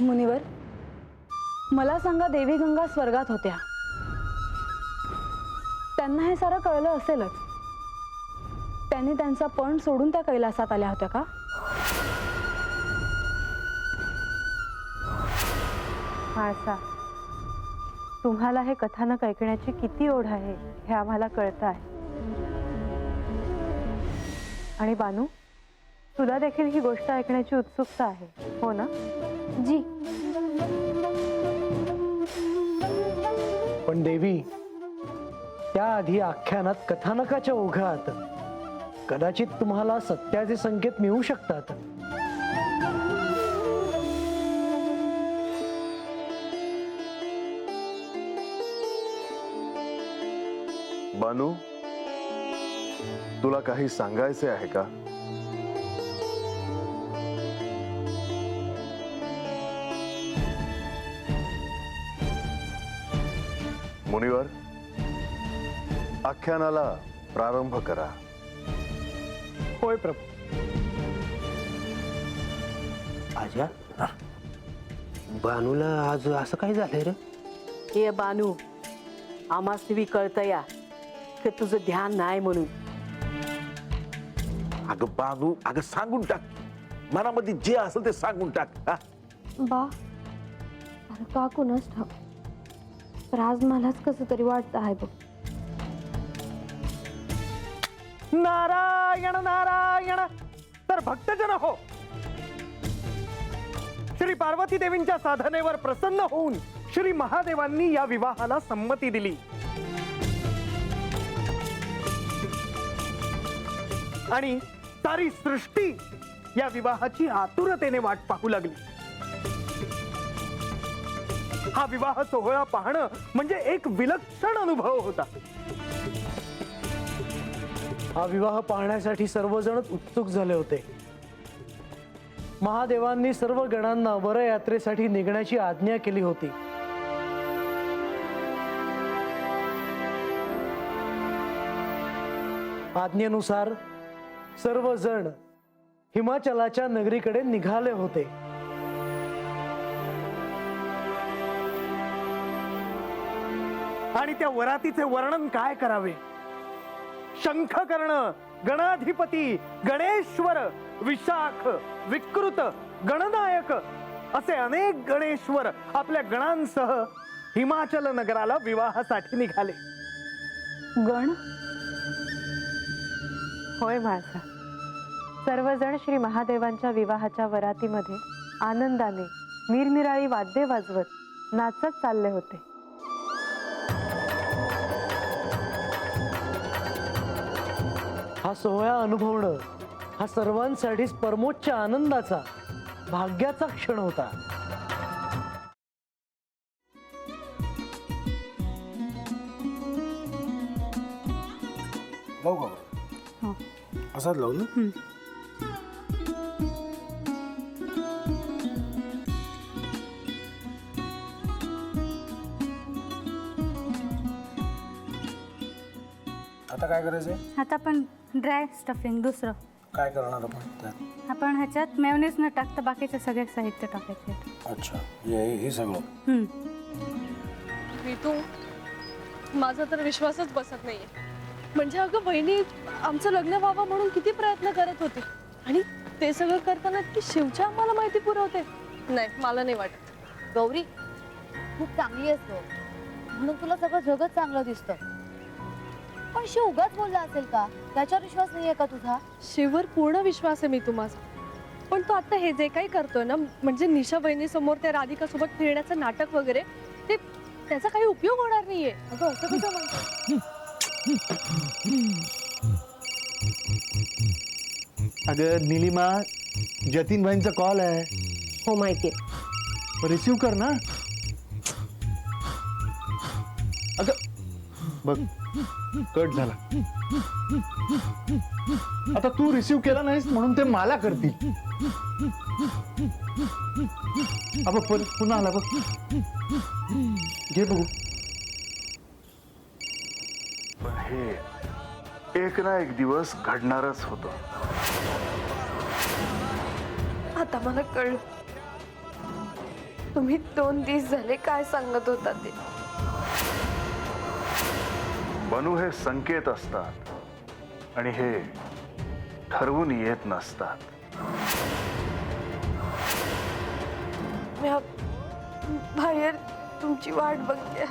मुनिवर, मला सांगा, देवी गंगा स्वर्गात होत्या, त्यांना हे सारं कळलं असेलच. त्यांनी त्यांचा पण सोडून त्या कैलासात आल्या होत्या का? माळसा, तुम्हाला हे कथानक ऐकण्याची किती ओढ आहे हे आम्हाला कळतं आहे. आणि बानू, तुला देखील ही गोष्ट ऐकण्याची उत्सुकता आहे, हो ना? जी. पण देवी, त्याआधी आख्यानात कथानकाच्या ओघात कदाचित तुम्हाला सत्याचे संकेत मिळू शकतात. बानू, तुला काही सांगायचे आहे का? मुनिवर, आख्यानाला प्रारंभ करा. होय प्रभू. आजा, बानूला आज असं काय झालंय रे? हे बानू, आम्हास तुम्ही कळतं या की तुझं ध्यान नाही म्हणून. अगं बानू, अगं सांगून टाक, मनामध्ये जे असेल ते सांगून टाक. हा? बा, अरे का कुणाच ठाव, पण आज मलाच कसं तरी वाटत आहे बघ. नारायण नारायण. तर भक्तजन हो, श्री पार्वती देवींच्या साधनेवर प्रसन्न होऊन श्री महादेवांनी या विवाहाला संमती दिली. आणि सारी सृष्टी या विवाहाची आतुरतेने वाट पाहू लागली. हा विवाह सोहळा पाहणं म्हणजे एक विलक्षण अनुभव होता. हा विवाह पाहण्यासाठी सर्वजण उत्सुक झाले होते. महादेवांनी सर्व गणांना वरयात्रेसाठी निघण्याची आज्ञा केली होती. आज्ञेनुसार सर्वजण हिमाचलाच्या नगरीकडे निघाले होते. आणि त्या वरातीचे वर्णन काय करावे? शंखकर्ण, गणाधिपती, गणेश्वर, विशाख, विकृत, गणनायक असे अनेक गणेश्वर आपल्या गणांसह हिमाचल नगराला विवाहासाठी निघाले. गण? होय माळसा, सर्वजण श्री महादेवांच्या विवाहाच्या वरातीमध्ये आनंदाने निरनिराळी वाद्ये वाजवत नाचत चालले होते. हा सोहळा अनुभवणं हा सर्वांसाठीच परमोच्च आनंदाचा, भाग्याचा क्षण होता. लावू का? असाच लावू ना? आता काय करायचंय? आता आपण ड्राय स्टफिंग दुसरं काय करणार आपण त्यात? आपण ह्याच्यात मेयोनीज न टाकता बाकीचे सगळे साहित्य टाकायचे. अच्छा, हे सगळं. ऋतू, माझा तर विश्वासच बसत नाहीये. म्हणजे अगं बहिणी आमचं लग्न व्हावं म्हणून किती प्रयत्न करत होते, आणि ते सगळं करताना की शिवच्या आम्हाला माहिती पुरवते. नाही, मला नाही वाटत. गौरी, खूप चांगली आहेस गं, म्हणून तुला सगळं जगत चांगलं दिसतं. पण शिव उगाच बोलला असेल का? त्याच्यावर विश्वास नाहीये का तुझा? शिववर पूर्ण विश्वास आहे मी माझा. पण तो आता हे जे काही करतोय ना, म्हणजे निशा बहिणी समोर त्या राधिका सोबत फिरण्याचं नाटक वगैरे, ते त्याचा काही उपयोग होणार नाहीये. अगं असं कसं म्हणतो? अगं निलिमा, जतीन भाईंचा कॉल आहे. हो माहितीये. रिसीव कर ना. अगं बघ, कट झाला. आता तू रिसीव केला नाहीस म्हणून ते मला करतील. अबघ पुन्हा आला बघ. घे बघू. पण हे एक ना एक दिवस घडणारच होतं. आता मला कळलं, तुम्ही 2 दिवस झाले काय सांगत होता ते. बनू हे संकेत असतात आणि हे ठरवून येत नसतात. मी बाहेर तुमची वाट बघते.